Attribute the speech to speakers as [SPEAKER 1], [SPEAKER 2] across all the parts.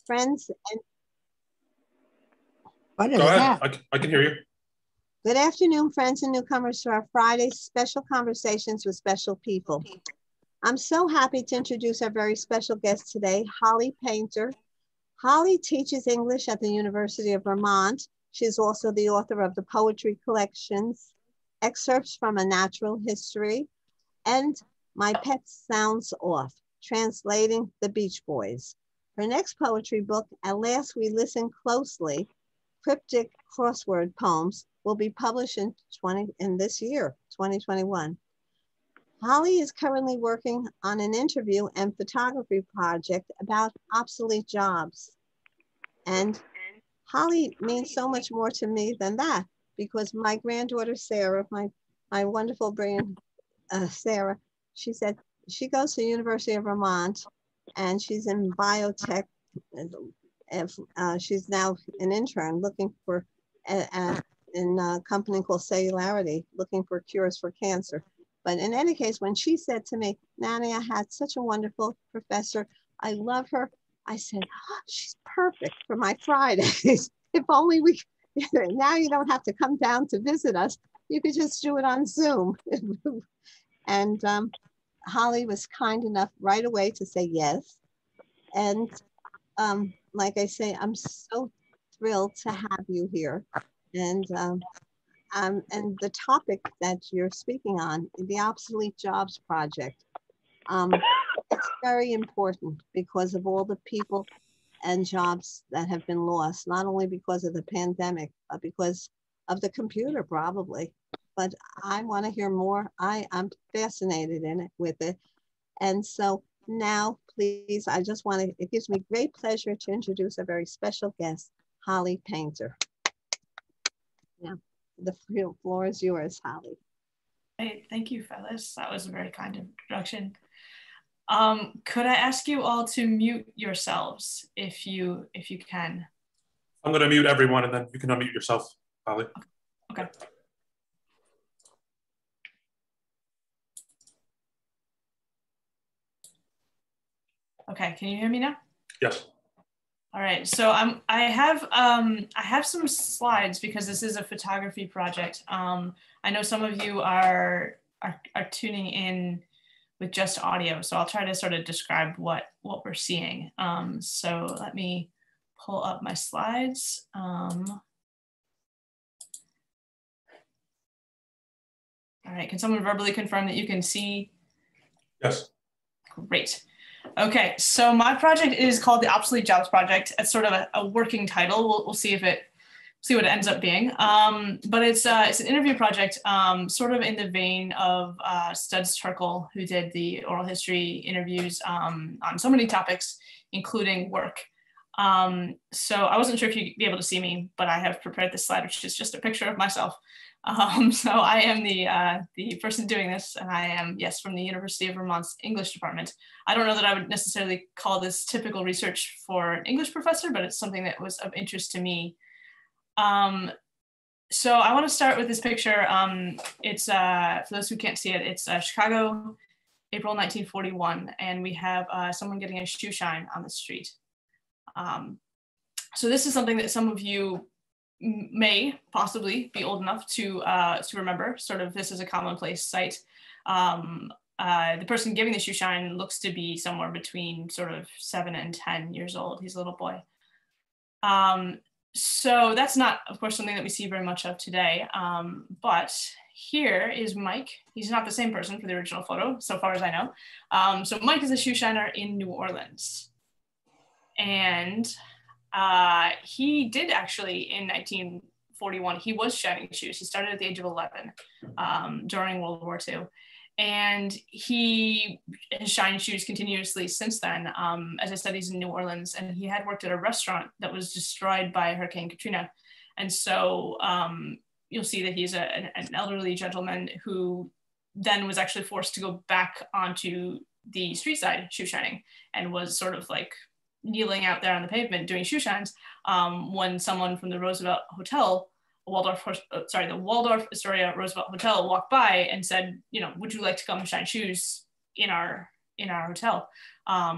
[SPEAKER 1] friends, and
[SPEAKER 2] What is
[SPEAKER 3] Go ahead.
[SPEAKER 2] that?
[SPEAKER 3] I can hear you.
[SPEAKER 1] good afternoon, friends and newcomers to our Friday special conversations with special people. I'm so happy to introduce our very special guest today, Holly Painter. Holly teaches English at the University of Vermont. She's also the author of the poetry collections, Excerpts from a Natural History, and My Pet Sounds Off, translating the Beach Boys. Her next poetry book, At Last We Listen Closely, Cryptic Crossword Poems, will be published in this year, 2021. Holly is currently working on an interview and photography project about obsolete jobs. And Holly means so much more to me than that, because my granddaughter, Sarah, my wonderful, brilliant Sarah, she said she goes to the University of Vermont and she's in biotech. She's now an intern looking for, in a company called Cellularity, looking for cures for cancer. But in any case, when she said to me, Nanny, I had such a wonderful professor. I love her. I said, oh, she's perfect for my Fridays. If only we, now you don't have to come down to visit us. You could just do it on Zoom. And Holly was kind enough right away to say yes. And like I say, I'm so thrilled to have you here. And the topic that you're speaking on, the Obsolete Jobs Project, it's very important because of all the people and jobs that have been lost, not only because of the pandemic, but because of the computer probably. But I want to hear more. I'm fascinated with it. And so now, please, I just want to, it gives me great pleasure to introduce a very special guest, Holly Painter. Yeah, the floor is yours, Holly.
[SPEAKER 4] Hey, thank you, Phyllis. That was a very kind introduction. Could I ask you all to mute yourselves if you can?
[SPEAKER 3] I'm going to mute everyone and then you can unmute yourself, Holly.
[SPEAKER 4] Okay. Okay, can you hear me now?
[SPEAKER 3] Yes.
[SPEAKER 4] All right, so I have some slides because this is a photography project. I know some of you are tuning in with just audio, so I'll try to sort of describe what we're seeing. So let me pull up my slides. All right, can someone verbally confirm that you can see?
[SPEAKER 3] Yes.
[SPEAKER 4] Great. Okay, so my project is called the Obsolete Jobs Project. It's sort of a working title. We'll see what it ends up being. But it's an interview project, sort of in the vein of Studs Terkel, who did the oral history interviews on so many topics, including work. So I wasn't sure if you'd be able to see me, but I have prepared this slide, which is just a picture of myself. So I am the person doing this, and I am, yes, from the University of Vermont's English department. I don't know that I would necessarily call this typical research for an English professor, but it's something that was of interest to me. So I want to start with this picture. It's, for those who can't see it, it's Chicago, April 1941, and we have someone getting a shoe shine on the street. So this is something that some of you may possibly be old enough to remember. Sort of, this is a commonplace sight. The person giving the shoe shine looks to be somewhere between sort of 7 and 10 years old. He's a little boy. So that's not, of course, something that we see very much of today. But here is Mike. He's not the same person for the original photo, so far as I know. So Mike is a shoe shiner in New Orleans. And he did actually, in 1941, he was shining shoes. He started at the age of 11 during World War II. And he has shined shoes continuously since then. As I said, he's in New Orleans, and he had worked at a restaurant that was destroyed by Hurricane Katrina. And so you'll see that he's an elderly gentleman who then was actually forced to go back onto the street side shoe shining, and was sort of like kneeling out there on the pavement doing shoe shines when someone from the Roosevelt Hotel, the Waldorf Astoria Roosevelt Hotel, walked by and said, you know, would you like to come shine shoes in our hotel,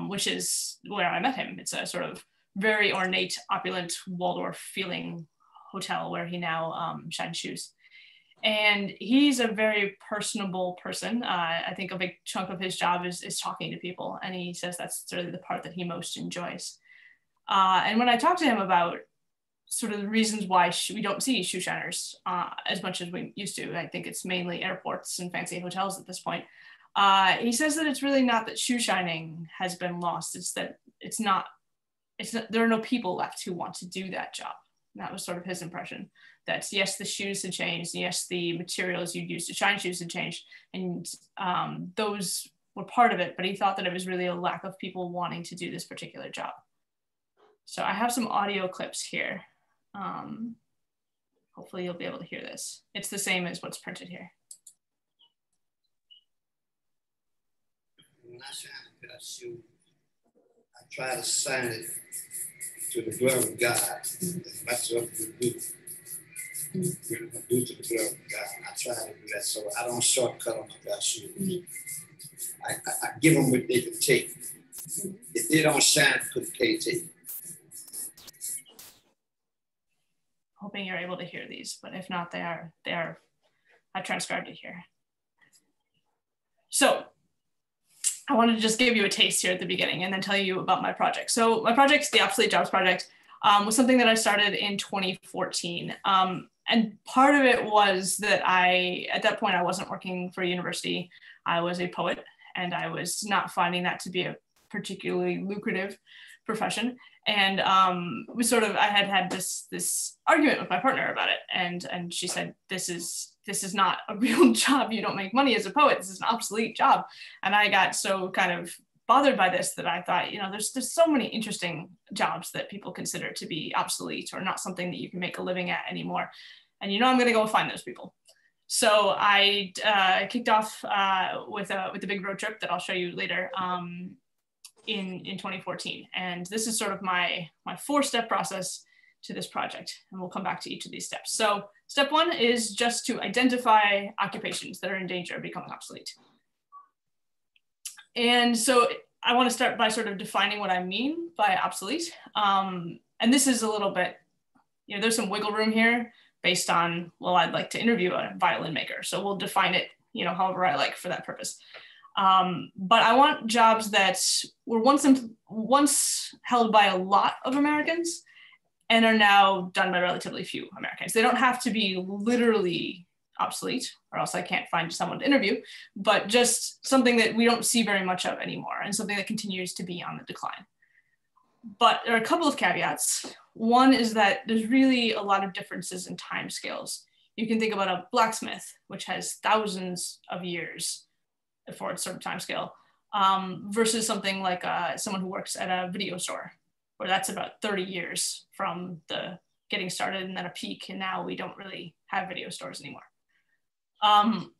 [SPEAKER 4] which is where I met him. It's a sort of very ornate, opulent Waldorf feeling hotel where he now shines shoes. And he's a very personable person. I think a big chunk of his job is talking to people. And he says that's really the part that he most enjoys. And when I talked to him about sort of the reasons why we don't see shoe shiners as much as we used to, I think it's mainly airports and fancy hotels at this point. He says that it's really not that shoe shining has been lost. It's that there are no people left who want to do that job. And that was sort of his impression, that yes, the shoes had changed, yes, the materials you'd use to shine shoes had changed, and those were part of it, but he thought that it was really a lack of people wanting to do this particular job. So I have some audio clips here. Hopefully you'll be able to hear this. It's the same as what's printed here.
[SPEAKER 2] When I shine a shoe, I try to shine it to the glory of God as much as I can do. Do to the glory of God. I try to do that, so I don't shortcut on my God's shoes. I give them what they can take. If they don't shine, they can't take.
[SPEAKER 4] Hoping you're able to hear these, but if not, they are. I transcribed it here. So I wanted to just give you a taste here at the beginning and then tell you about my project. So my project, the Obsolete Jobs Project, was something that I started in 2014. And part of it was that at that point, I wasn't working for a university. I was a poet, and I was not finding that to be a particularly lucrative profession. And I had this argument with my partner about it. And she said, this is not a real job. You don't make money as a poet. This is an obsolete job. And I got so kind of bothered by this that I thought, there's so many interesting jobs that people consider to be obsolete or not something that you can make a living at anymore. And I'm going to go find those people. So I kicked off with a big road trip that I'll show you later in 2014. And this is sort of my 4-step process to this project. And we'll come back to each of these steps. So step 1 is just to identify occupations that are in danger of becoming obsolete. And so I want to start by sort of defining what I mean by obsolete. And this is a little bit, there's some wiggle room here based on, well, I'd like to interview a violin maker. So we'll define it, however I like for that purpose. But I want jobs that were once held by a lot of Americans and are now done by relatively few Americans. They don't have to be literally obsolete, or else I can't find someone to interview, but just something that we don't see very much of anymore and something that continues to be on the decline. But there are a couple of caveats. One is that there's really a lot of differences in time scales. You can think about a blacksmith, which has thousands of years for its sort of time scale, versus something like someone who works at a video store, where that's about 30 years from the getting started and then a peak, and now we don't really have video stores anymore.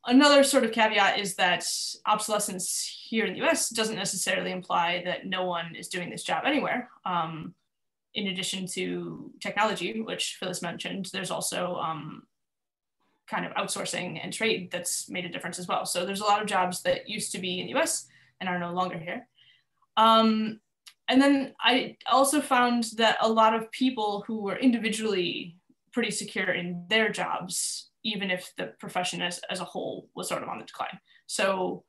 [SPEAKER 4] Another sort of caveat is that obsolescence here in the US doesn't necessarily imply that no one is doing this job anywhere. In addition to technology, which Phyllis mentioned, there's also kind of outsourcing and trade that's made a difference as well. So there's a lot of jobs that used to be in the US and are no longer here. And then I also found that a lot of people who were individually pretty secure in their jobs, even if the profession as a whole was sort of on the decline. So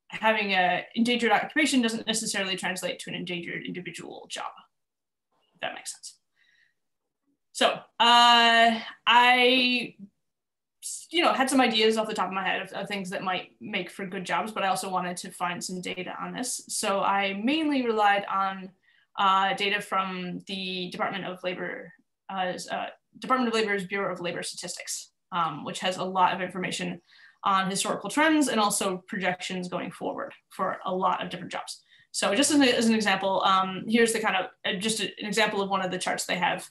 [SPEAKER 4] having an endangered occupation doesn't necessarily translate to an endangered individual job, if that makes sense. So I had some ideas off the top of my head of things that might make for good jobs, but I also wanted to find some data on this. So I mainly relied on data from the Department of Labor's Bureau of Labor Statistics, which has a lot of information on historical trends and also projections going forward for a lot of different jobs. So just as an example, here's the kind of, just an example of one of the charts they have.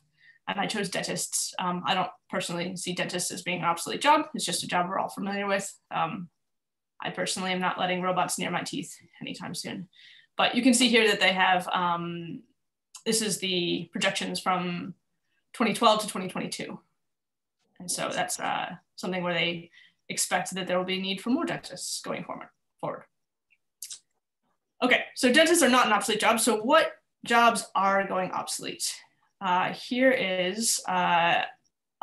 [SPEAKER 4] And I chose dentists. I don't personally see dentists as being an obsolete job. It's just a job we're all familiar with. I personally am not letting robots near my teeth anytime soon. But you can see here that they have, this is the projections from 2012 to 2022. And so that's something where they expect that there will be a need for more dentists going forward. Okay, so dentists are not an obsolete job. So what jobs are going obsolete. Here is a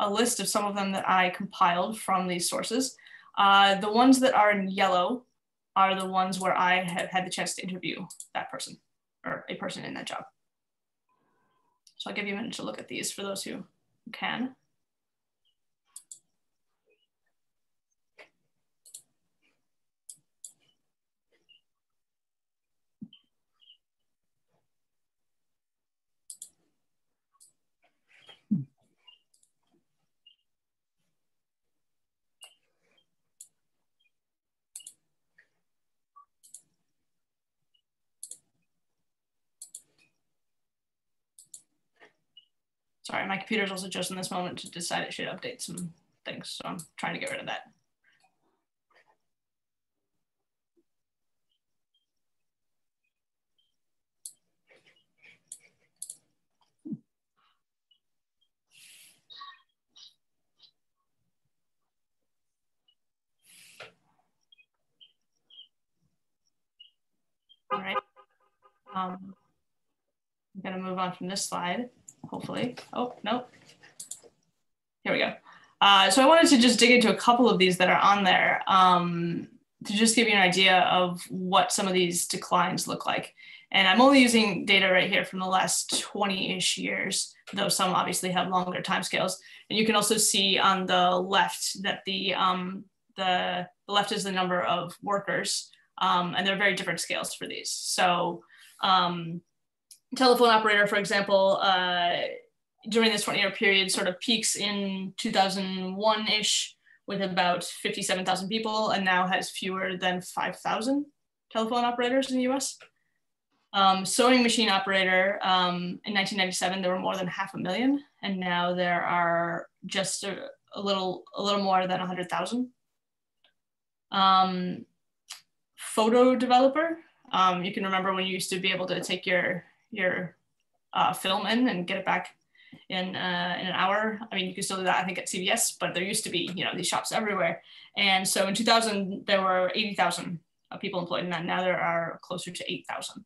[SPEAKER 4] list of some of them that I compiled from these sources. The ones that are in yellow are the ones where I have had the chance to interview that person or a person in that job. So I'll give you a minute to look at these for those who can. Sorry, my computer's also just in this moment to decide it should update some things. So I'm trying to get rid of that. All right. I'm gonna move on from this slide, hopefully. Oh, no. Here we go. So I wanted to just dig into a couple of these that are on there to just give you an idea of what some of these declines look like. And I'm only using data right here from the last 20-ish years, though some obviously have longer timescales. And you can also see on the left that the left is the number of workers, and there are very different scales for these. So telephone operator, for example, during this 20-year period sort of peaks in 2001-ish with about 57,000 people and now has fewer than 5,000 telephone operators in the US. Sewing machine operator, in 1997, there were more than 500,000, and now there are just a little more than 100,000. Photo developer, you can remember when you used to be able to take your film in and get it back in an hour. I mean, you can still do that, I think, at CVS, but there used to be, these shops everywhere. And so in 2000, there were 80,000 people employed in that. Now there are closer to 8,000.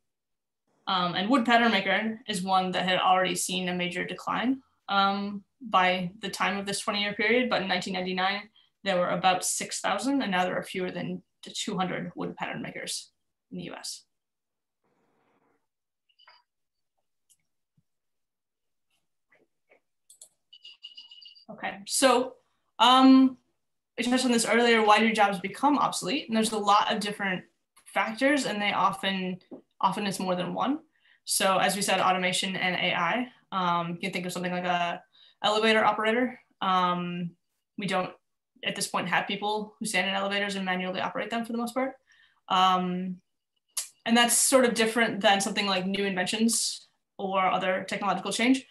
[SPEAKER 4] And wood pattern maker is one that had already seen a major decline by the time of this 20-year period. But in 1999, there were about 6,000, and now there are fewer than 200 wood pattern makers in the US. Okay, so I touched on this earlier, why do jobs become obsolete? And there's a lot of different factors, and they often it's more than one. So as we said, automation and AI. You can think of something like a elevator operator. We don't, at this point, have people who stand in elevators and manually operate them for the most part. And that's sort of different than something like new inventions or other technological change.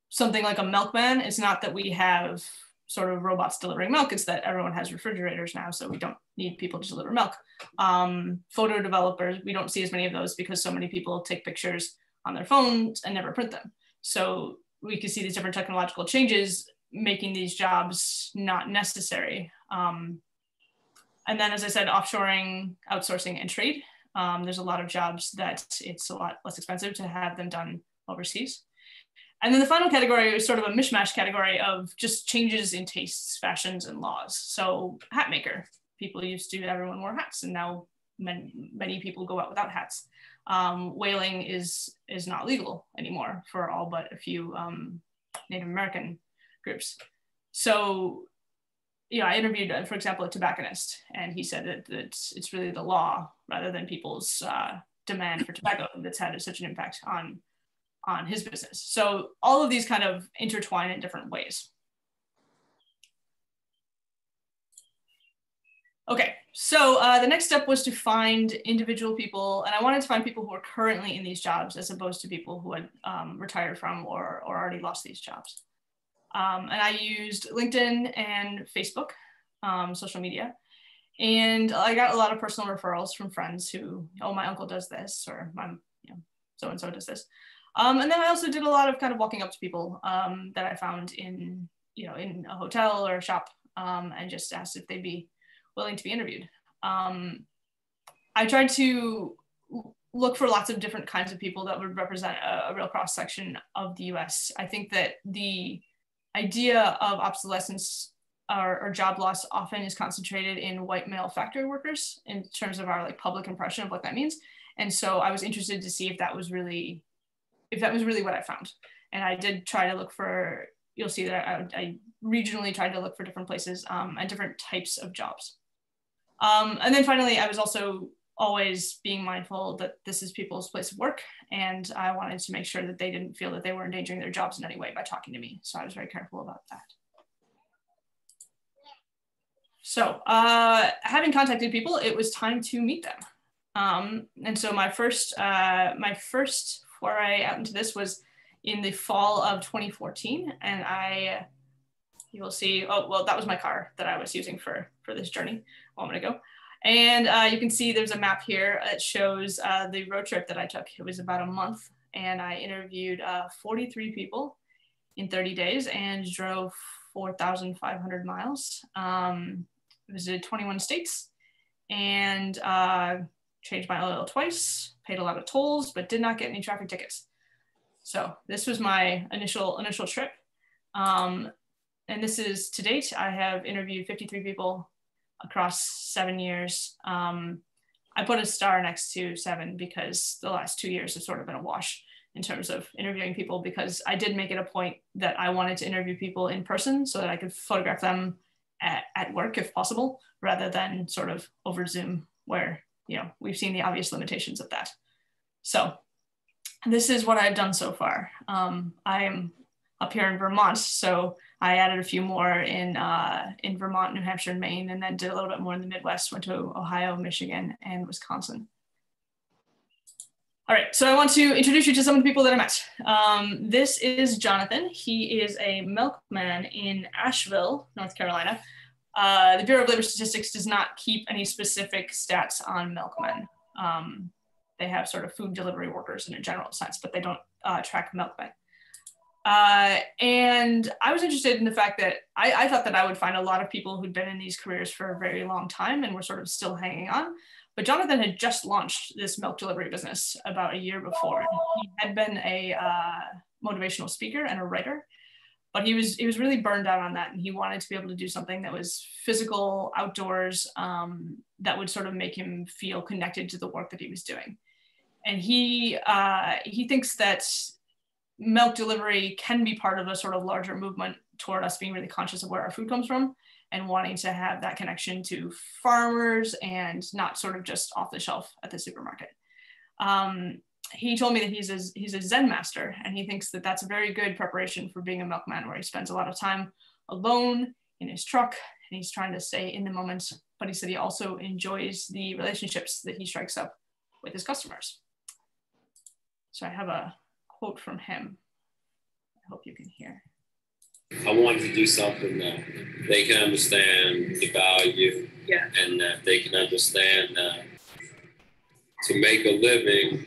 [SPEAKER 4] Something like a milkman, it's not that we have sort of robots delivering milk, it's that everyone has refrigerators now, so we don't need people to deliver milk. Photo developers, we don't see as many of those because so many people take pictures on their phones and never print them. So we can see these different technological changes making these jobs not necessary. And then, as I said, offshoring, outsourcing, and trade. There's a lot of jobs that it's a lot less expensive to have them done overseas. And then the final category is sort of a mishmash category of just changes in tastes, fashions, and laws. So hat maker, people used to, everyone wore hats, and now many people go out without hats. Whaling is not legal anymore for all but a few Native American groups. So, I interviewed, for example, a tobacconist, and he said that it's really the law rather than people's demand for tobacco that's had such an impact on his business. So all of these kind of intertwine in different ways. Okay, so the next step was to find individual people, and I wanted to find people who are currently in these jobs as opposed to people who had retired from or already lost these jobs. And I used LinkedIn and Facebook, social media. And I got a lot of personal referrals from friends who, oh, my uncle does this, or my, so-and-so does this. And then I also did a lot of kind of walking up to people that I found in a hotel or a shop, and just asked if they'd be willing to be interviewed. I tried to look for lots of different kinds of people that would represent a real cross section of the US. I think that the idea of obsolescence or job loss often is concentrated in white male factory workers in terms of our like public impression of what that means. And so I was interested to see if that was really what I found. And I did try to look for, you'll see that I regionally tried to look for different places and different types of jobs. And then finally, I was also always being mindful that this is people's place of work. And I wanted to make sure that they didn't feel that they were endangering their jobs in any way by talking to me. So I was very careful about that. So having contacted people, it was time to meet them. And so my first foray out into this was in the fall of 2014. And you will see, oh, well, that was my car that I was using for this journey a moment ago. And you can see there's a map here that shows the road trip that I took. It was about a month, and I interviewed 43 people in 30 days and drove 4,500 miles. Visited 21 states and changed my oil twice, paid a lot of tolls, but did not get any traffic tickets. So this was my initial trip. And this is to date, I have interviewed 53 people across 7 years. I put a star next to 7 because the last 2 years have sort of been a wash in terms of interviewing people, because I did make it a point that I wanted to interview people in person so that I could photograph them at work if possible, rather than sort of over Zoom where, you know, we've seen the obvious limitations of that. So this is what I've done so far. I am up here in Vermont, so I added a few more in Vermont, New Hampshire, and Maine, and then did a little bit more in the Midwest, went to Ohio, Michigan, and Wisconsin. All right, so I want to introduce you to some of the people that I met. This is Jonathan. He is a milkman in Asheville, North Carolina. The Bureau of Labor Statistics does not keep any specific stats on milkmen. They have sort of food delivery workers in a general sense, but they don't track milkmen. And I was interested in the fact that I thought that I would find a lot of people who'd been in these careers for a very long time and were sort of still hanging on. But Jonathan had just launched this milk delivery business about a year before. He had been a motivational speaker and a writer, but he was really burned out on that, and he wanted to be able to do something that was physical, outdoors, that would sort of make him feel connected to the work that he was doing. And he thinks that milk delivery can be part of a sort of larger movement toward us being really conscious of where our food comes from and wanting to have that connection to farmers and not sort of just off the shelf at the supermarket. He told me that he's a Zen master, and he thinks that that's a very good preparation for being a milkman, where he spends a lot of time alone in his truck and he's trying to stay in the moment. But he said he also enjoys the relationships that he strikes up with his customers. So I have a quote from him. I hope you can hear.
[SPEAKER 5] I wanted to do something that they can understand the value, and that they can understand that to make a living,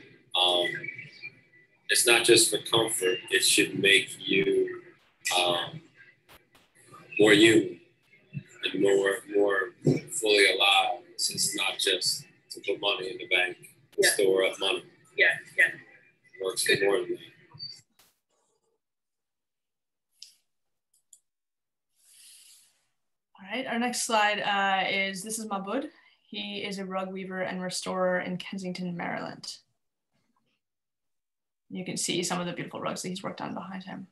[SPEAKER 5] it's not just for comfort, it should make you more human and more fully alive. It's not just to put money in the bank, store up money. It works for more than that.
[SPEAKER 4] All right, our next slide this is Mahbud. He is a rug weaver and restorer in Kensington, Maryland. You can see some of the beautiful rugs that he's worked on behind him.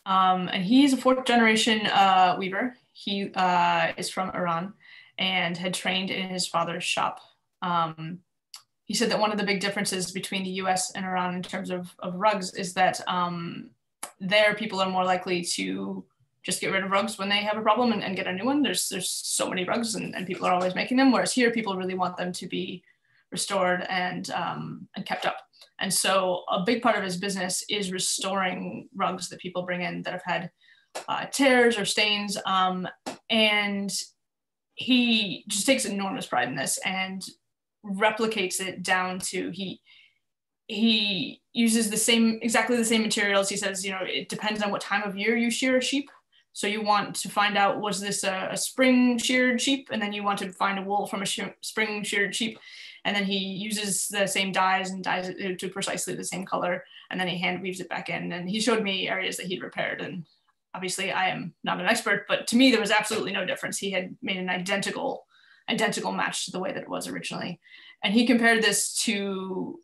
[SPEAKER 4] And he's a 4th generation weaver. He is from Iran and had trained in his father's shop. He said that one of the big differences between the US and Iran in terms of rugs is that there people are more likely to just get rid of rugs when they have a problem and get a new one. There's so many rugs and people are always making them, whereas here people really want them to be restored and kept up. And so a big part of his business is restoring rugs that people bring in that have had tears or stains. And he just takes enormous pride in this and replicates it down to he uses exactly the same materials. He says, you know, it depends on what time of year you shear a sheep. So you want to find out, was this a spring sheared sheep? And then you want to find a wool from a spring sheared sheep. And then he uses the same dyes and dyes it to precisely the same color. And then he hand weaves it back in. And he showed me areas that he'd repaired. And obviously I am not an expert, but to me, there was absolutely no difference. He had made an identical match to the way that it was originally. And he compared this to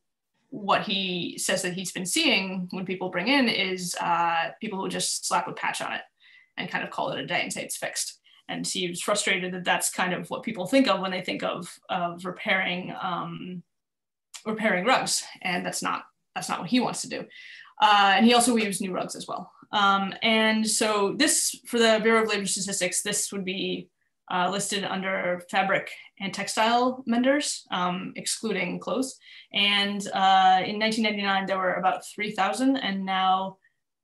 [SPEAKER 4] what he says that he's been seeing when people bring in is people who just slap a patch on it and kind of call it a day and say it's fixed. And he was frustrated that that's kind of what people think of when they think of repairing rugs, and that's not what he wants to do. And he also weaves new rugs as well. And so this, for the Bureau of Labor Statistics, this would be listed under fabric and textile menders, excluding clothes. And in 1999, there were about 3,000, and now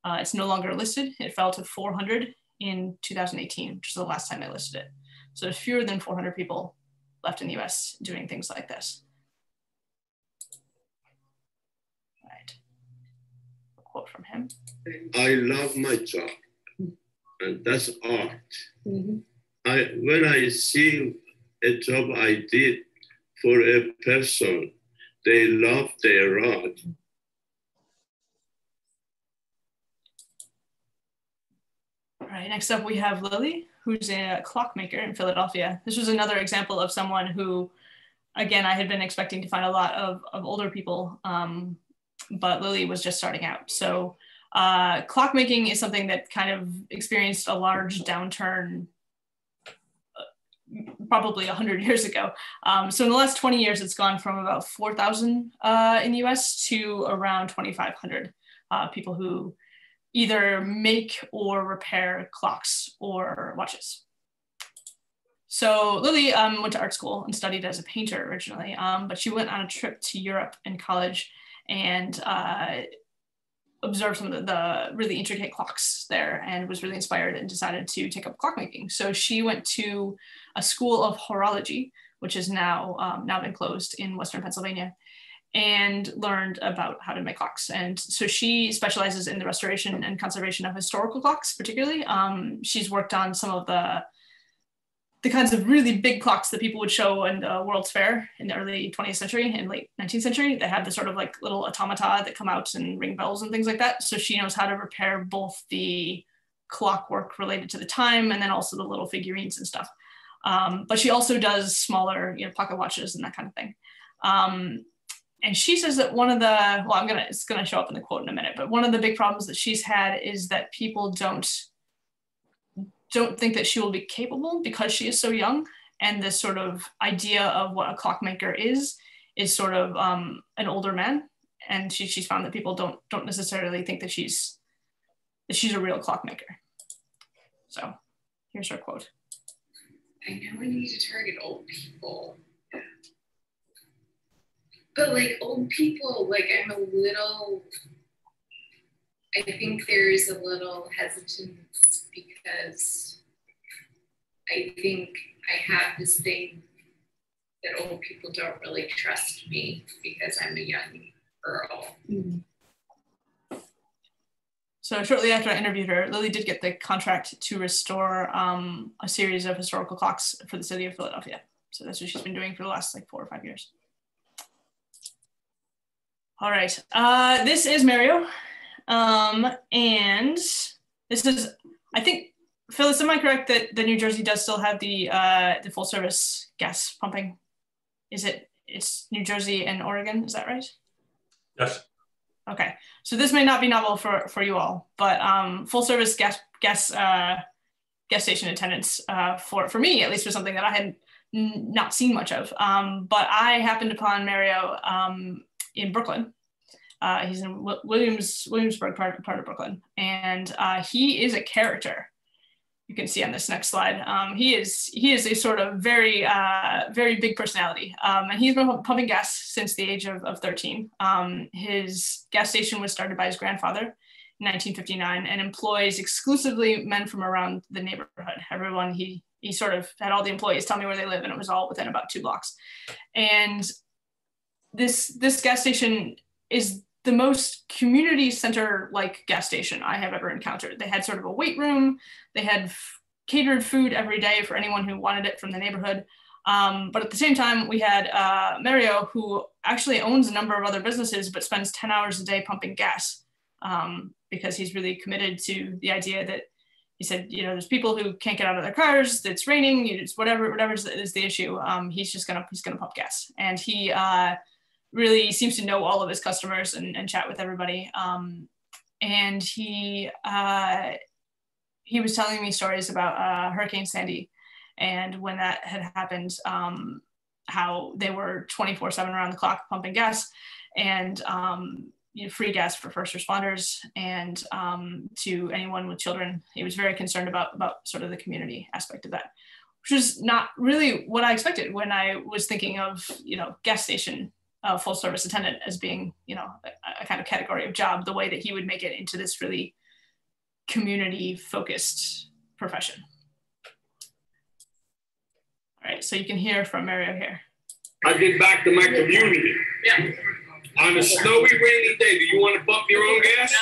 [SPEAKER 4] it's no longer listed. It fell to 400 in 2018, which is the last time I listed it. So there's fewer than 400 people left in the US doing things like this. Right. A quote from him.
[SPEAKER 6] I love my job, and that's art.
[SPEAKER 1] Mm-hmm.
[SPEAKER 6] When I see a job I did for a person, they love their art.
[SPEAKER 4] All right, next up we have Lily, who's a clockmaker in Philadelphia. This was another example of someone who, again, I had been expecting to find a lot of older people, but Lily was just starting out. So clockmaking is something that kind of experienced a large downturn probably 100 years ago. So in the last 20 years, it's gone from about 4,000 in the US to around 2,500 people who either make or repair clocks or watches. So Lily went to art school and studied as a painter originally, but she went on a trip to Europe in college and observed some of the really intricate clocks there and was really inspired and decided to take up clockmaking. So she went to a school of horology, which is now been closed in Western Pennsylvania, and learned about how to make clocks. And so she specializes in the restoration and conservation of historical clocks, particularly. She's worked on some of the kinds of really big clocks that people would show in the World's Fair in the early 20th century and late 19th century. They have the sort of like little automata that come out and ring bells and things like that. So she knows how to repair both the clockwork related to the time and then also the little figurines and stuff. But she also does smaller, pocket watches and that kind of thing. And she says that one of the, well, it's gonna show up in the quote in a minute, but one of the big problems that she's had is that people don't think that she will be capable because she is so young. And this sort of idea of what a clockmaker is sort of an older man. And she's found that people don't necessarily think that she's a real clockmaker. So here's her quote.
[SPEAKER 7] I know we need to target old people. But like old people, like I think there's a little hesitance because I think I have this thing that old people don't really trust me because I'm a young girl.
[SPEAKER 4] Mm-hmm. So shortly after I interviewed her, Lily did get the contract to restore a series of historical clocks for the city of Philadelphia. So that's what she's been doing for the last 4 or 5 years. All right, this is Mario. And this is, I think, Phyllis, am I correct that the New Jersey does still have the full service gas pumping? It's New Jersey and Oregon, is that right?
[SPEAKER 3] Yes.
[SPEAKER 4] Okay, so this may not be novel for you all, but full service gas station attendance for me, at least, was something that I had not seen much of. But I happened upon Mario in Brooklyn. He's in Williamsburg part of Brooklyn, and he is a character. You can see on this next slide. He is a sort of very big personality, and he's been pumping gas since the age of 13. His gas station was started by his grandfather in 1959 and employs exclusively men from around the neighborhood. Everyone, he sort of had all the employees tell me where they live, and it was all within about 2 blocks. And this gas station is the most community center like gas station I have ever encountered. They had sort of a weight room. They had catered food every day for anyone who wanted it from the neighborhood. But at the same time, we had Mario, who actually owns a number of other businesses, but spends 10 hours a day pumping gas because he's really committed to the idea that he said, you know, there's people who can't get out of their cars, it's raining, it's whatever is the issue. He's gonna pump gas. And he really seems to know all of his customers and chat with everybody. And he was telling me stories about Hurricane Sandy, and when that had happened, how they were 24/7 around the clock pumping gas, and you know, free gas for first responders and to anyone with children. He was very concerned about sort of the community aspect of that, which is not really what I expected when I was thinking of, you know, gas station full service attendant as being, you know, a kind of category of job, the way that he would make it into this really community focused profession. All right, so you can hear from Mario here.
[SPEAKER 5] I get back to my community. Yeah. On a snowy, rainy day, do you want to pump your own gas?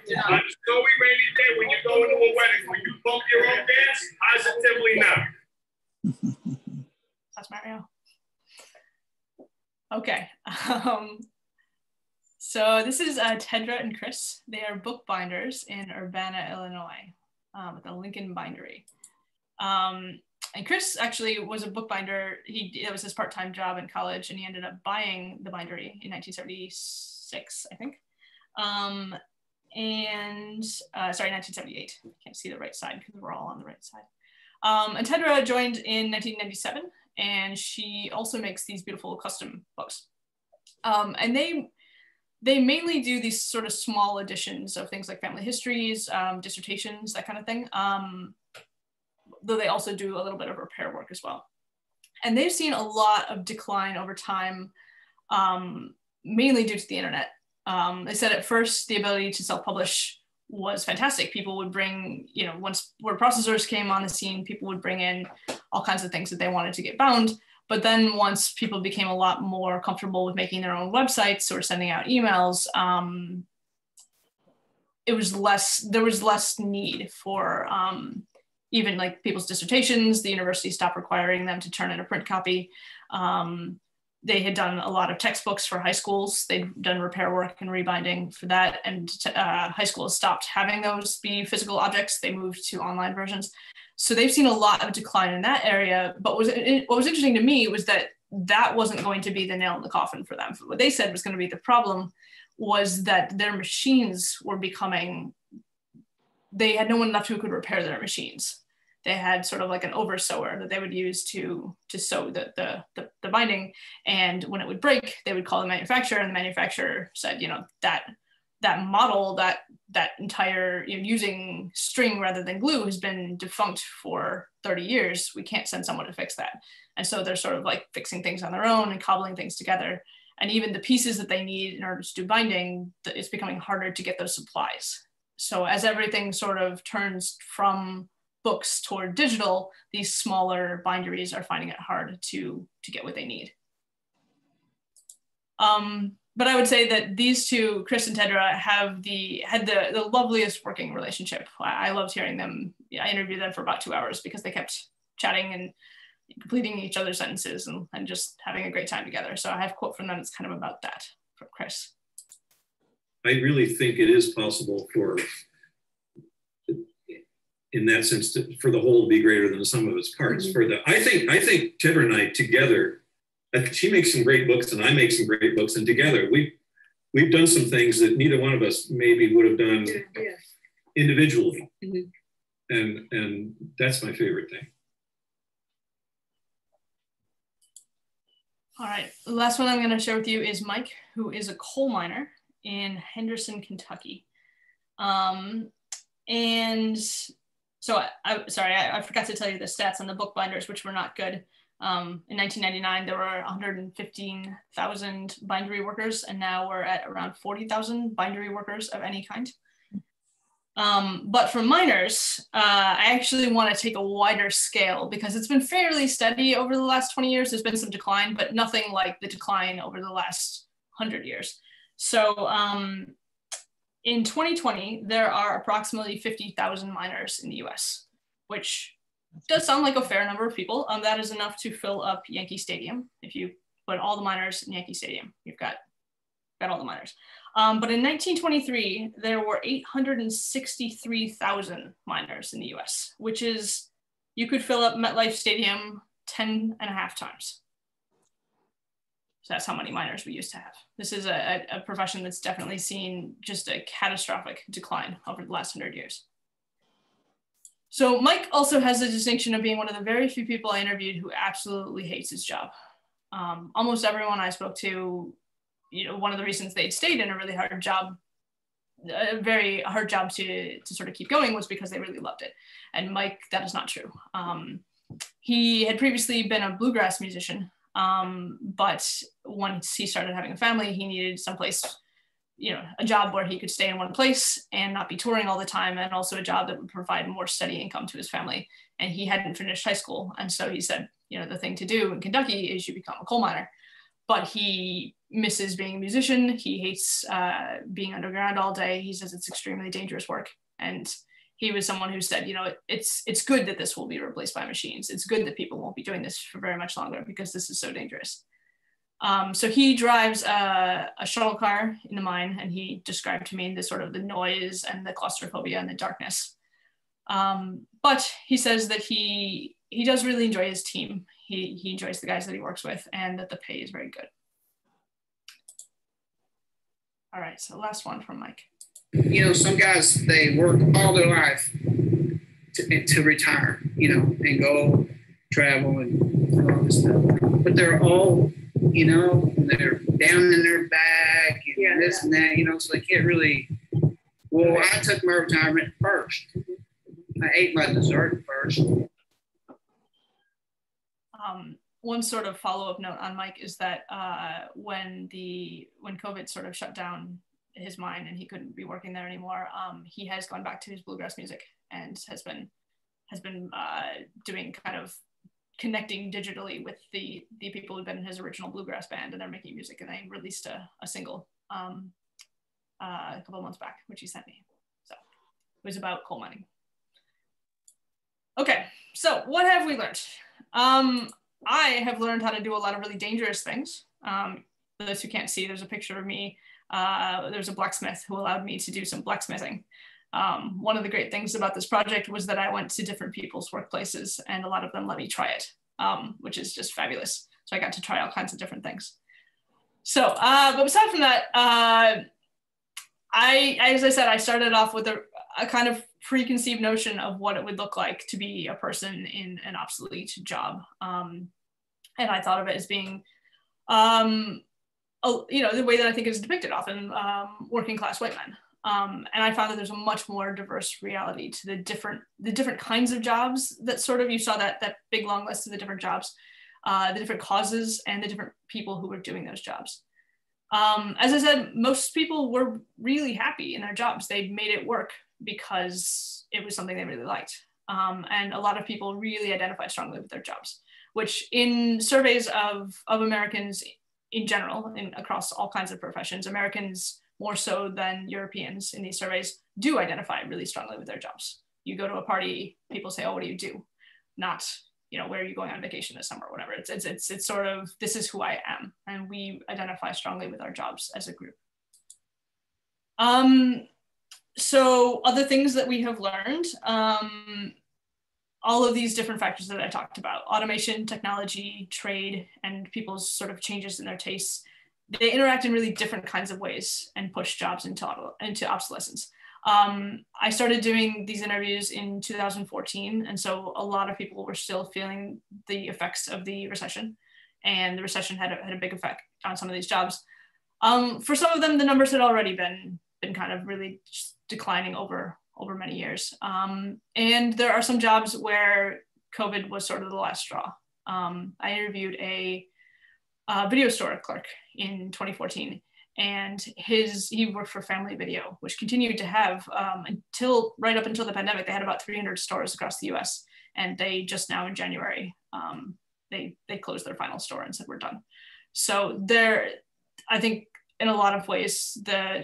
[SPEAKER 5] No. On a snowy, rainy day, when you're going to a wedding, will you pump your own gas? Positively not.
[SPEAKER 4] That's Mario. Okay. So this is Tedra and Chris. They are bookbinders in Urbana, Illinois, at the Lincoln Bindery. And Chris actually was a bookbinder. It was his part-time job in college, and he ended up buying the bindery in 1976, I think. Sorry, 1978. I can't see the right side because we're all on the right side. And Tedra joined in 1997, and she also makes these beautiful custom books. And they mainly do these sort of small editions of things like family histories, dissertations, that kind of thing. Though they also do a little bit of repair work as well. And they've seen a lot of decline over time, mainly due to the internet. They said at first the ability to self-publish was fantastic. People would bring, you know, once word processors came on the scene, people would bring in all kinds of things that they wanted to get bound. But then once people became a lot more comfortable with making their own websites or sending out emails, there was less need for even like people's dissertations. The university stopped requiring them to turn in a print copy. They had done a lot of textbooks for high schools. They'd done repair work and rebinding for that. And high schools stopped having those be physical objects. They moved to online versions. So they've seen a lot of decline in that area. But what was interesting to me was that wasn't going to be the nail in the coffin for them. What they said was going to be the problem was that their machines were becoming, they had no one left who could repair their machines. They had sort of like an oversewer that they would use to sew the binding. And when it would break, they would call the manufacturer, and the manufacturer said, you know, that model, that entire, you know, using string rather than glue has been defunct for 30 years. We can't send someone to fix that. And so they're sort of like fixing things on their own and cobbling things together. And even the pieces that they need in order to do binding, it's becoming harder to get those supplies. So as everything sort of turns from books toward digital, these smaller binderies are finding it hard to get what they need. But I would say that these two, Chris and Tedra, had the loveliest working relationship. I loved hearing them. I interviewed them for about 2 hours because they kept chatting and completing each other's sentences and just having a great time together. So I have a quote from them that's kind of about that, from Chris.
[SPEAKER 8] I really think it is possible for, in that sense, for the whole to be greater than the sum of its parts. Mm-hmm. I think Tedra and I together, she makes some great books and I make some great books, and together we've done some things that neither one of us maybe would have done individually. Mm-hmm. And that's my favorite thing.
[SPEAKER 4] All right, the last one I'm going to share with you is Mike, who is a coal miner in Henderson, Kentucky. And so I forgot to tell you the stats on the bookbinders, which were not good. In 1999, there were 115,000 bindery workers, and now we're at around 40,000 bindery workers of any kind. But for miners, I actually want to take a wider scale because it's been fairly steady over the last 20 years. There's been some decline, but nothing like the decline over the last 100 years. So in 2020, there are approximately 50,000 miners in the US, which does sound like a fair number of people. That is enough to fill up Yankee Stadium. If you put all the miners in Yankee Stadium, you've got all the miners. But in 1923, there were 863,000 miners in the US, which is, you could fill up MetLife Stadium 10 and a half times. So that's how many miners we used to have. This is a profession that's definitely seen just a catastrophic decline over the last 100 years. So Mike also has the distinction of being one of the very few people I interviewed who absolutely hates his job. Almost everyone I spoke to, one of the reasons they'd stayed in a really hard job, a very hard job to sort of keep going, was because they really loved it. And Mike, that is not true. He had previously been a bluegrass musician, but once he started having a family, he needed someplace, a job where he could stay in one place and not be touring all the time, and also a job that would provide more steady income to his family. And he hadn't finished high school. And so he said, the thing to do in Kentucky is you become a coal miner. But he misses being a musician. He hates being underground all day. He says it's extremely dangerous work. And he was someone who said, it's good that this will be replaced by machines. It's good that people won't be doing this for very much longer because this is so dangerous. So he drives a shuttle car in the mine, and he described to me the sort of the noise and the claustrophobia and the darkness. But he says that he does really enjoy his team. He enjoys the guys that he works with, and that the pay is very good. All right, so last one from Mike.
[SPEAKER 9] Some guys, they work all their life to retire, and go travel and all this stuff. But they're all, they're down in their back and this and that, so they can't really. Well, I took my retirement first. I ate my dessert first.
[SPEAKER 4] One sort of follow-up note on Mike is that when COVID sort of shut down his mine and he couldn't be working there anymore, he has gone back to his bluegrass music and has been doing kind of connecting digitally with the people who've been in his original bluegrass band, and they're making music, and they released a single a couple of months back, which he sent me. So it was about coal mining. Okay, so what have we learned? I have learned how to do a lot of really dangerous things. For those who can't see, there's a picture of me. There's a blacksmith who allowed me to do some blacksmithing. One of the great things about this project was that I went to different people's workplaces, and a lot of them let me try it, which is just fabulous. So I got to try all kinds of different things. So, but aside from that, as I said, I started off with a kind of preconceived notion of what it would look like to be a person in an obsolete job. And I thought of it as being, the way that I think is depicted often, working class white men. And I found that there's a much more diverse reality to the different kinds of jobs that sort of, you saw that big long list of the different jobs, the different causes and the different people who were doing those jobs. As I said, most people were really happy in their jobs. They made it work because it was something they really liked. And a lot of people really identified strongly with their jobs, which in surveys of Americans in general, across all kinds of professions, Americans more so than Europeans in these surveys do identify really strongly with their jobs. You go to a party, people say, oh, what do you do? Not, where are you going on vacation this summer or whatever. It's sort of, this is who I am. And we identify strongly with our jobs as a group. So other things that we have learned, all of these different factors that I talked about, automation, technology, trade, and people's sort of changes in their tastes, they interact in really different kinds of ways and push jobs into obsolescence. I started doing these interviews in 2014, and so a lot of people were still feeling the effects of the recession, and the recession had a big effect on some of these jobs. For some of them, the numbers had already been kind of really declining over many years. And there are some jobs where COVID was sort of the last straw. I interviewed a video store clerk in 2014, and he worked for Family Video, which continued to have right up until the pandemic. They had about 300 stores across the US, and they just now in January, they closed their final store and said, we're done. So I think in a lot of ways, the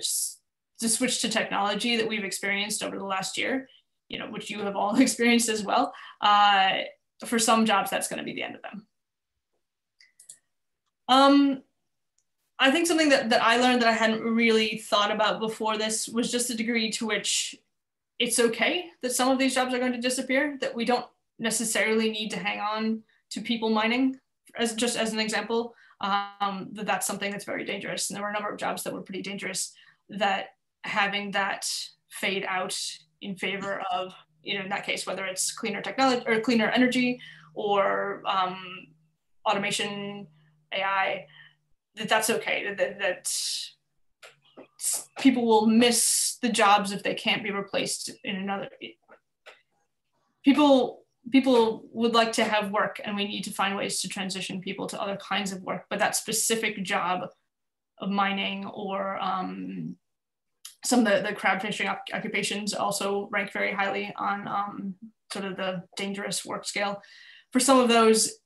[SPEAKER 4] switch to technology that we've experienced over the last year, you know, which you have all experienced as well, for some jobs, that's going to be the end of them. I think something that I learned that I hadn't really thought about before this was just the degree to which it's okay that some of these jobs are going to disappear, that we don't necessarily need to hang on to people mining, just as an example, that's something that's very dangerous. And there were a number of jobs that were pretty dangerous, that having that fade out in favor of, you know, in that case, whether it's cleaner technology or cleaner energy or automation, AI, that's okay, that people will miss the jobs if they can't be replaced in another. People would like to have work, and we need to find ways to transition people to other kinds of work, but that specific job of mining or some of the crab fishing occupations also rank very highly on sort of the dangerous work scale. For some of those,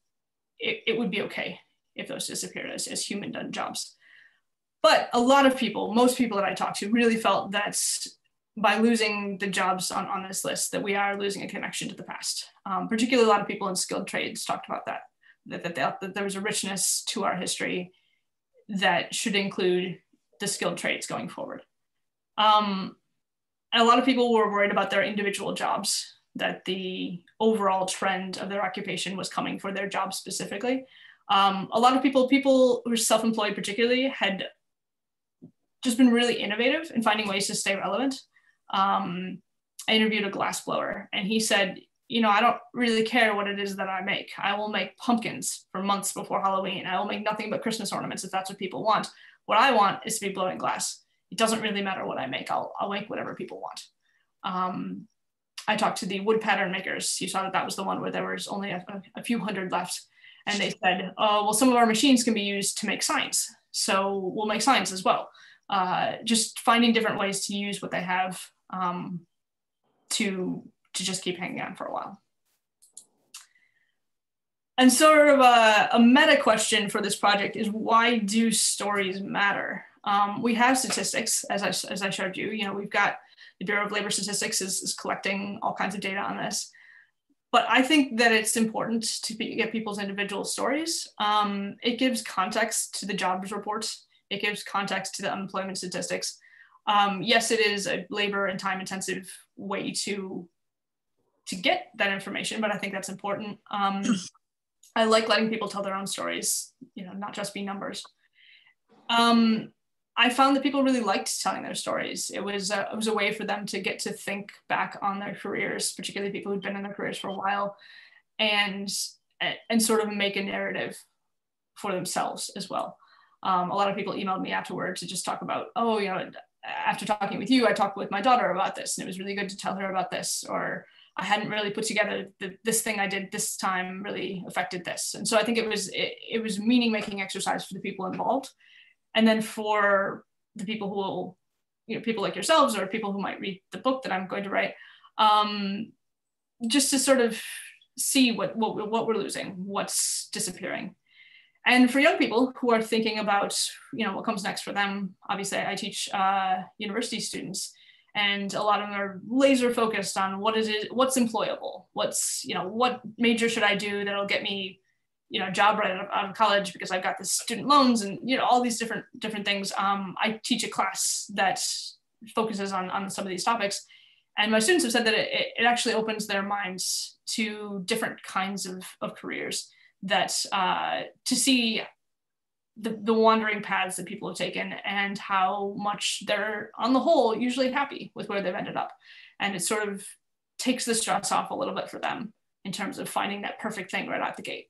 [SPEAKER 4] it would be okay if those disappeared as human done jobs. But a lot of people, most people that I talked to, really felt that by losing the jobs on this list, that we are losing a connection to the past. Particularly a lot of people in skilled trades talked about that there was a richness to our history that should include the skilled trades going forward. And a lot of people were worried about their individual jobs, that the overall trend of their occupation was coming for their job specifically. A lot of people who are self-employed particularly, had just been really innovative in finding ways to stay relevant. I interviewed a glassblower, and he said, you know, I don't really care what it is that I make. I will make pumpkins for months before Halloween. I will make nothing but Christmas ornaments if that's what people want. What I want is to be blowing glass. It doesn't really matter what I make. I'll make whatever people want. I talked to the wood pattern makers. You saw that was the one where there was only a few hundred left. And they said, oh, well, some of our machines can be used to make signs. So we'll make signs as well. Just finding different ways to use what they have to just keep hanging on for a while. And sort of a meta question for this project is, why do stories matter? We have statistics, as I showed you. You know, we've got the Bureau of Labor Statistics is collecting all kinds of data on this. But I think that it's important to get people's individual stories. It gives context to the jobs reports. It gives context to the unemployment statistics. Yes, it is a labor and time intensive way to get that information, but I think that's important. I like letting people tell their own stories, you know, not just be numbers. I found that people really liked telling their stories. It was a way for them to get to think back on their careers, particularly people who'd been in their careers for a while, and sort of make a narrative for themselves as well. A lot of people emailed me afterwards to just talk about, oh, you know, after talking with you, I talked with my daughter about this, and it was really good to tell her about this, or I hadn't really put together this thing I did this time really affected this. And so I think it was meaning-making exercise for the people involved. And then for the people who will, you know, people like yourselves or people who might read the book that I'm going to write, just to sort of see what we're losing, what's disappearing. And for young people who are thinking about, you know, what comes next for them, obviously I teach university students, and a lot of them are laser focused on what's employable, you know, what major should I do that'll get me, you know, a job right out of college because I've got the student loans and, you know, all these different things. I teach a class that focuses on some of these topics, and my students have said that it actually opens their minds to different kinds of careers, that to see the wandering paths that people have taken and how much they're on the whole usually happy with where they've ended up. And it sort of takes the stress off a little bit for them in terms of finding that perfect thing right out the gate,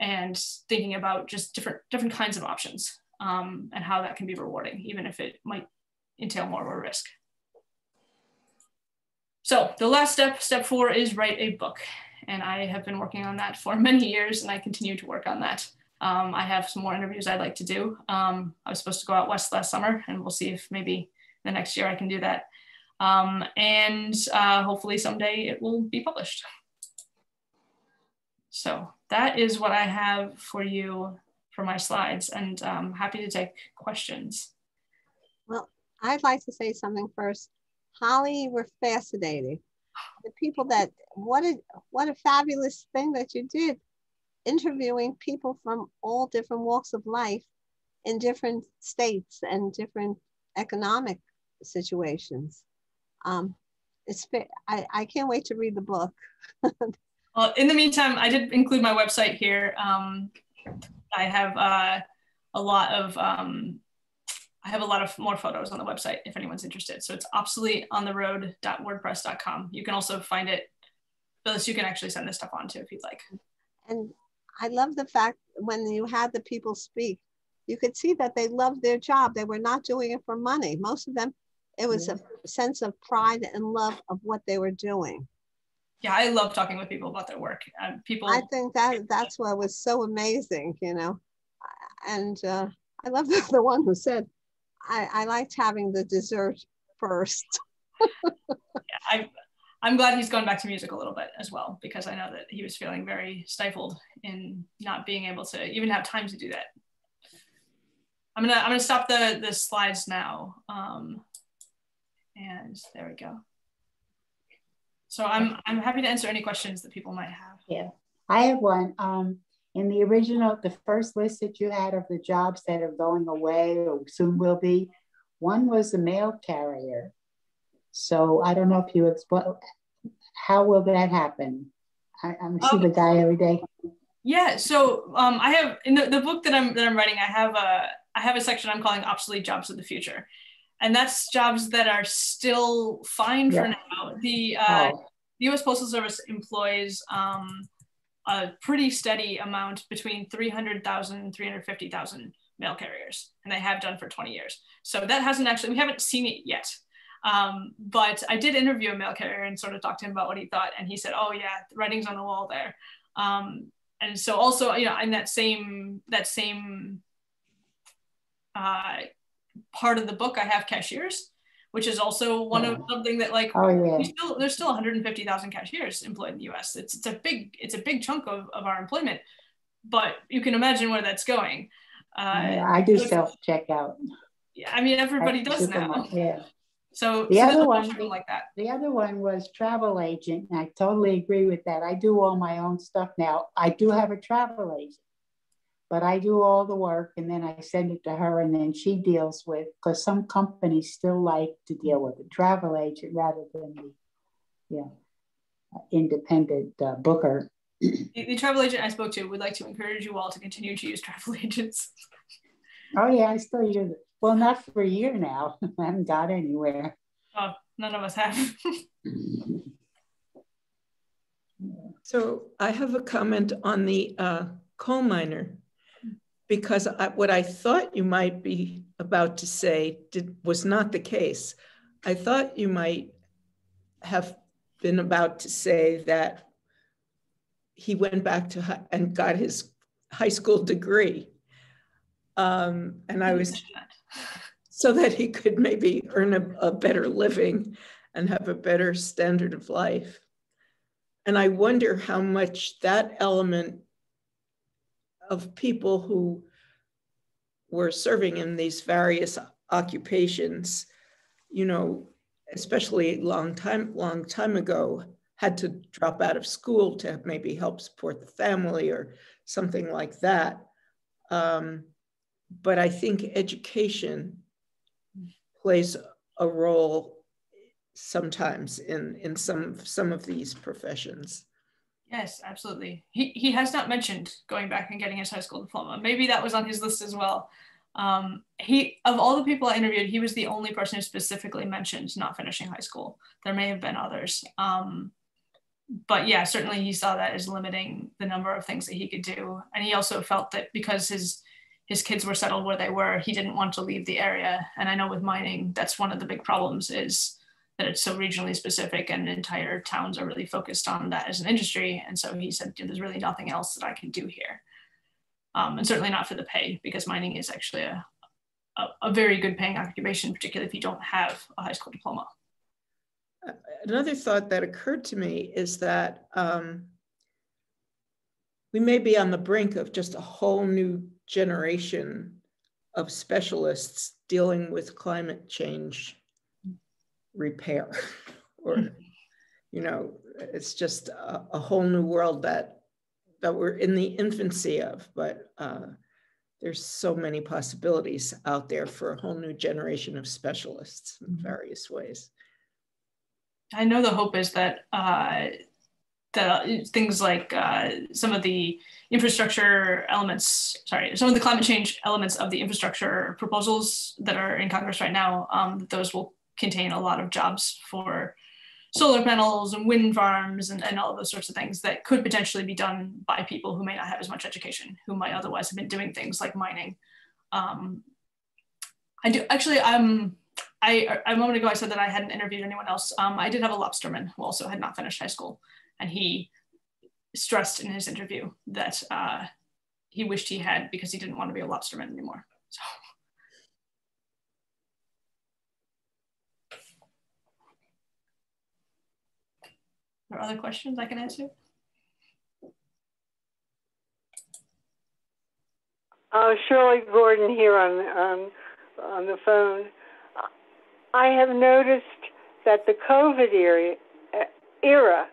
[SPEAKER 4] and thinking about just different kinds of options, and how that can be rewarding, even if it might entail more of a risk. So the last step 4, is write a book. And I have been working on that for many years, and I continue to work on that. I have some more interviews I'd like to do. I was supposed to go out west last summer, and we'll see if maybe the next year I can do that. And hopefully someday it will be published. So that is what I have for you for my slides, and I'm happy to take questions.
[SPEAKER 1] I'd like to say something first. Holly, you were fascinating. The people that, what a fabulous thing that you did, interviewing people from all different walks of life in different states and different economic situations. I can't wait to read the book.
[SPEAKER 4] Well, in the meantime, I did include my website here. I have a lot of more photos on the website if anyone's interested. So it's obsoleteontheroad.wordpress.com. You can also find it, Phyllis, you can actually send this stuff on too if you'd like.
[SPEAKER 1] And I love the fact when you had the people speak, you could see that they loved their job. They were not doing it for money. Most of them, it was a sense of pride and love of what they were doing.
[SPEAKER 4] Yeah, I love talking with people about their work.
[SPEAKER 1] I think that's what was so amazing, you know. And I love the one who said, I liked having the dessert first.
[SPEAKER 4] Yeah, I'm glad he's gone back to music a little bit as well, because I know that he was feeling very stifled in not being able to even have time to do that. I'm gonna stop the slides now. And there we go. So I'm happy to answer any questions that people might have.
[SPEAKER 10] Yeah, I have one. In the original, the first list that you had of the jobs that are going away or soon will be, one was the mail carrier. So I don't know if you explain, how will that happen? I see the guy every day.
[SPEAKER 4] Yeah, so I have in the book that I'm writing, I have a section I'm calling Obsolete Jobs of the Future. And that's jobs that are still fine for now. The US Postal Service employs a pretty steady amount between 300,000 and 350,000 mail carriers, and they have done for 20 years. So that hasn't actually, we haven't seen it yet. But I did interview a mail carrier and sort of talked to him about what he thought, and he said, oh yeah, the writing's on the wall there. And so also, you know, in that same part of the book, I have cashiers, which is also one of something that like there's still 150,000 cashiers employed in the US. It's a big chunk of our employment, but you can imagine where that's going.
[SPEAKER 10] I do self-checkout.
[SPEAKER 4] Yeah, I mean everybody does now.
[SPEAKER 10] Yeah.
[SPEAKER 4] So
[SPEAKER 10] the other one,
[SPEAKER 4] like that.
[SPEAKER 10] The other one was travel agent. And I totally agree with that. I do all my own stuff now. I do have a travel agent, but I do all the work and then I send it to her and then she deals with, because some companies still like to deal with a travel agent rather than the independent booker.
[SPEAKER 4] The travel agent I spoke to would like to encourage you all to continue to use travel agents.
[SPEAKER 10] Oh yeah, I still use it. Well, not for a year now. I haven't got anywhere.
[SPEAKER 4] Oh, none of us have.
[SPEAKER 11] So I have a comment on the coal miner, because what I thought you might be about to say was not the case. I thought you might have been about to say that he went back to and got his high school degree. And I was, so that he could maybe earn a better living and have a better standard of life. And I wonder how much that element of people who were serving in these various occupations, you know, especially a long time ago, had to drop out of school to maybe help support the family or something like that. But I think education plays a role sometimes in some of these professions.
[SPEAKER 4] Yes, absolutely. He has not mentioned going back and getting his high school diploma. Maybe that was on his list as well. Of all the people I interviewed, he was the only person who specifically mentioned not finishing high school. There may have been others. But yeah, certainly he saw that as limiting the number of things that he could do. And he also felt that because his kids were settled where they were, he didn't want to leave the area. And I know with mining, that's one of the big problems, is that it's so regionally specific and entire towns are really focused on that as an industry. And so he said, there's really nothing else that I can do here. And certainly not for the pay, because mining is actually a very good paying occupation, particularly if you don't have a high school diploma.
[SPEAKER 11] Another thought that occurred to me is that we may be on the brink of just a whole new generation of specialists dealing with climate change repair, or, you know, it's just a whole new world that we're in the infancy of, but there's so many possibilities out there for a whole new generation of specialists in various ways.
[SPEAKER 4] I know the hope is that things like some of the infrastructure elements, some of the climate change elements of the infrastructure proposals that are in Congress right now, those will contain a lot of jobs for solar panels and wind farms and all of those sorts of things that could potentially be done by people who may not have as much education, who might otherwise have been doing things like mining. I do actually, a moment ago I said that I hadn't interviewed anyone else. I did have a lobsterman who also had not finished high school, and he stressed in his interview that he wished he had, because he didn't want to be a lobsterman anymore. So. Are there other questions I can answer?
[SPEAKER 12] Shirley Gordon here on the phone. I have noticed that the COVID era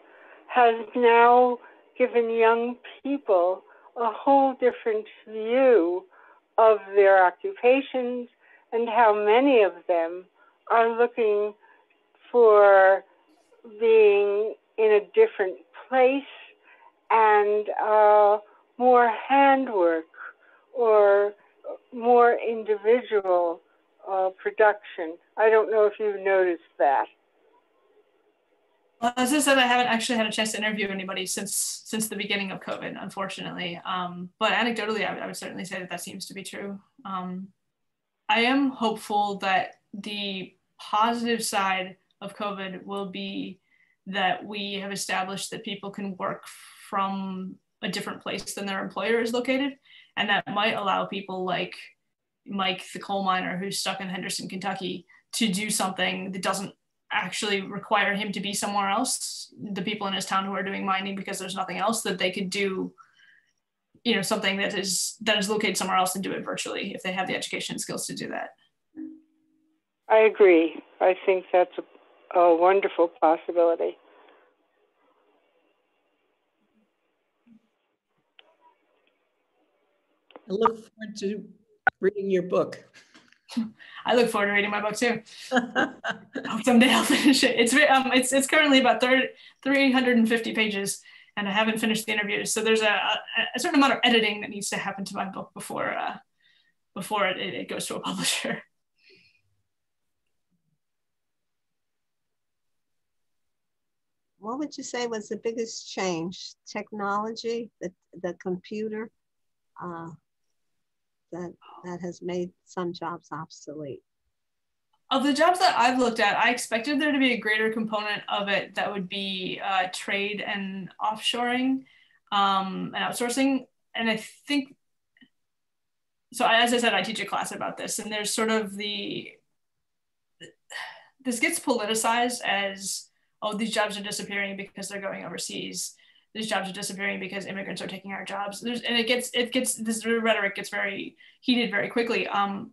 [SPEAKER 12] has now given young people a whole different view of their occupations and how many of them are looking for being in a different place and more handwork or more individual production. I don't know if you've noticed that.
[SPEAKER 4] Well, as I said, I haven't actually had a chance to interview anybody since the beginning of COVID, unfortunately. But anecdotally, I would certainly say that seems to be true. I am hopeful that the positive side of COVID will be that we have established that people can work from a different place than their employer is located. And that might allow people like Mike, the coal miner who's stuck in Henderson, Kentucky, to do something that doesn't actually require him to be somewhere else. The people in his town who are doing mining because there's nothing else, that they could do, you know, something that is located somewhere else and do it virtually if they have the education skills to do that.
[SPEAKER 12] I agree. I think that's a wonderful possibility.
[SPEAKER 11] I look forward to reading your book.
[SPEAKER 4] I look forward to reading my book too. Someday I'll finish it. It's currently about 350 pages, and I haven't finished the interviews. So there's a certain amount of editing that needs to happen to my book before it goes to a publisher.
[SPEAKER 1] What would you say was the biggest change? Technology, the computer, that has made some jobs obsolete?
[SPEAKER 4] Of the jobs that I've looked at, I expected there to be a greater component of it that would be trade and offshoring and outsourcing. And I think, so as I said, I teach a class about this, and there's sort of this gets politicized as, oh, these jobs are disappearing because they're going overseas. These jobs are disappearing because immigrants are taking our jobs. This rhetoric gets very heated very quickly.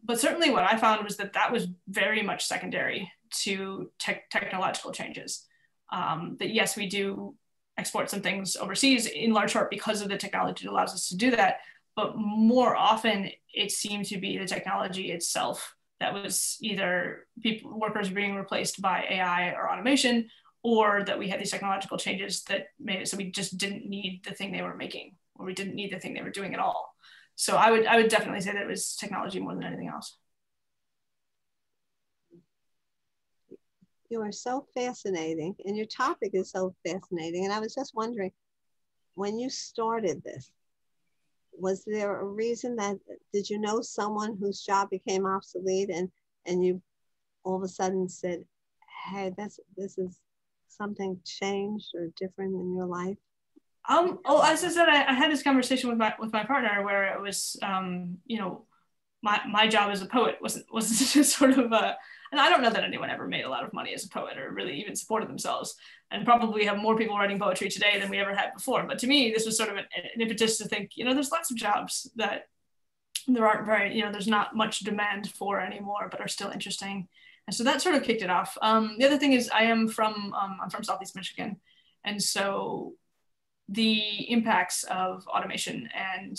[SPEAKER 4] But certainly what I found was that was very much secondary to technological changes. That yes, we do export some things overseas in large part because of the technology that allows us to do that. But more often it seemed to be the technology itself that was either workers being replaced by AI or automation, or that we had these technological changes that made it so we just didn't need the thing they were making, or we didn't need the thing they were doing at all. So I would definitely say that it was technology more than anything else.
[SPEAKER 1] You are so fascinating, and your topic is so fascinating. And I was just wondering, when you started this, was there a reason did you know someone whose job became obsolete and you all of a sudden said, hey, this is something changed or different in your life?
[SPEAKER 4] As I said, I had this conversation with my partner where it was, you know, my job as a poet wasn't just sort of and I don't know that anyone ever made a lot of money as a poet or really even supported themselves, and probably have more people writing poetry today than we ever had before. But to me, this was sort of an impetus to think, you know, there's lots of jobs that there aren't very, there's not much demand for anymore, but are still interesting. And so that sort of kicked it off. The other thing is I'm from Southeast Michigan. And so the impacts of automation and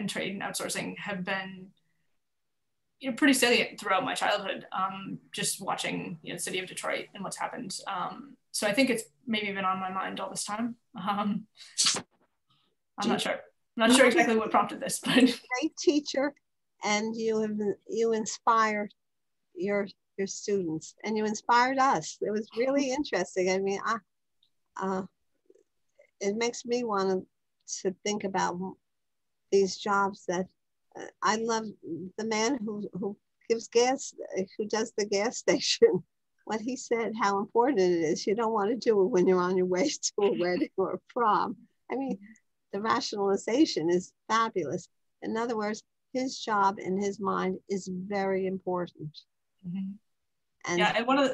[SPEAKER 4] trade and outsourcing have been pretty salient throughout my childhood, just watching the city of Detroit and what's happened. So I think it's maybe been on my mind all this time. I'm not sure. I'm not sure exactly what prompted this, but
[SPEAKER 1] great teacher, and you inspired your students, and you inspired us. It was really interesting. I mean, it makes me want to think about these jobs that I love. The man who gives gas, who does the gas station, what he said, how important it is. You don't want to do it when you're on your way to a wedding or a prom. I mean, the rationalization is fabulous. In other words, his job in his mind is very important.
[SPEAKER 4] Mm-hmm. And yeah,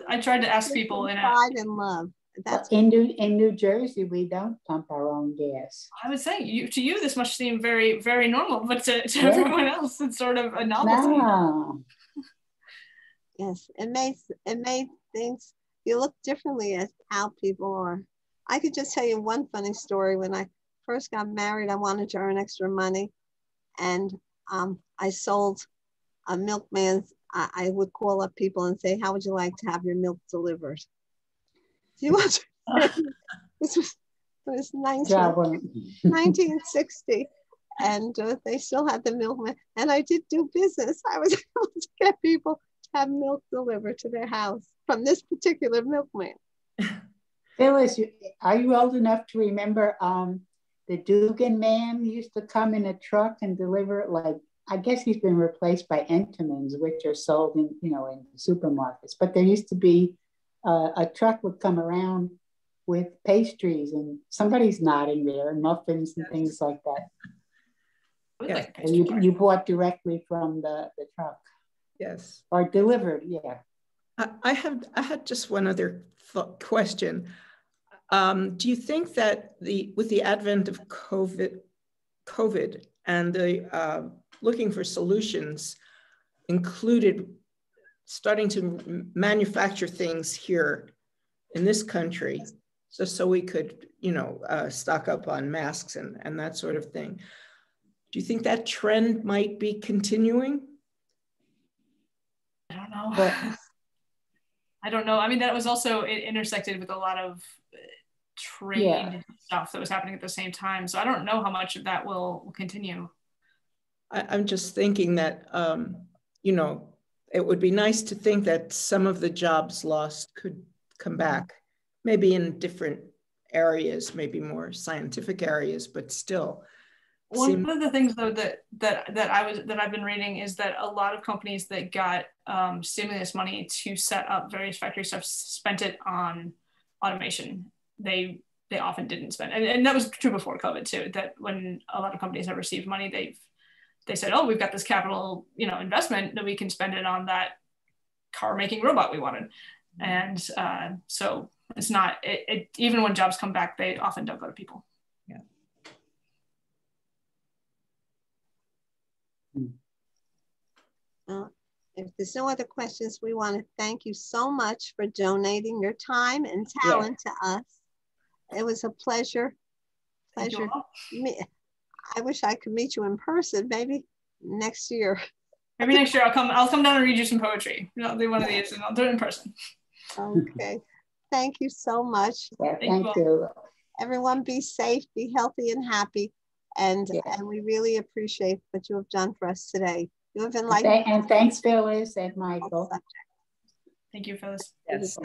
[SPEAKER 4] I tried to ask people in
[SPEAKER 1] pride and love. That's
[SPEAKER 10] in New Jersey, we don't pump our own gas.
[SPEAKER 4] I would say to you this must seem very, very normal, but to everyone else, it's sort of a novelty.
[SPEAKER 10] No.
[SPEAKER 1] Yes, it made things, you look differently at how people are. I could just tell you one funny story. When I first got married, I wanted to earn extra money, and I sold a milkman. I would call up people and say, "How would you like to have your milk delivered?" Do you want to? This was 1960, and they still had the milkman. And I did do business. I was able to get people to have milk delivered to their house from this particular milkman.
[SPEAKER 10] Phyllis, are you old enough to remember the Dugan man used to come in a truck and deliver it? Like, I guess he's been replaced by Entenmann's, which are sold in supermarkets. But there used to be a truck would come around with pastries, and somebody's nodding there, muffins and things like that.
[SPEAKER 4] Yeah.
[SPEAKER 10] You bought directly from the truck.
[SPEAKER 11] Yes.
[SPEAKER 10] Or delivered, yeah.
[SPEAKER 11] I had just one other question. Do you think that with the advent of COVID and the looking for solutions included starting to manufacture things here in this country, so we could, stock up on masks and that sort of thing? Do you think that trend might be continuing?
[SPEAKER 4] I don't know. I don't know. I mean, that was also intersected with a lot of trade stuff that was happening at the same time. So I don't know how much of that will continue.
[SPEAKER 11] I'm just thinking that, it would be nice to think that some of the jobs lost could come back, maybe in different areas, maybe more scientific areas, but still.
[SPEAKER 4] One of the things though that I've been reading is that a lot of companies that got stimulus money to set up various factory stuff spent it on automation. They often didn't spend, and that was true before COVID too. That when a lot of companies have received money, they said, "Oh, we've got this capital, investment that we can spend it on that car making robot we wanted." And so it's not even when jobs come back, they often don't go to people.
[SPEAKER 1] Well, if there's no other questions, we want to thank you so much for donating your time and talent to us. It was a pleasure. I wish I could meet you in person, maybe next year.
[SPEAKER 4] Maybe next year I'll come down and read you some poetry. I'll do one of these and I'll do it in person.
[SPEAKER 1] Okay. Thank you so much.
[SPEAKER 10] Yeah, thank you.
[SPEAKER 1] Everyone be safe, be healthy and happy. And we really appreciate what you have done for us today. You have enlightened.
[SPEAKER 10] And thanks, Phyllis and Michael.
[SPEAKER 4] Thank you, Phyllis.
[SPEAKER 11] Yes.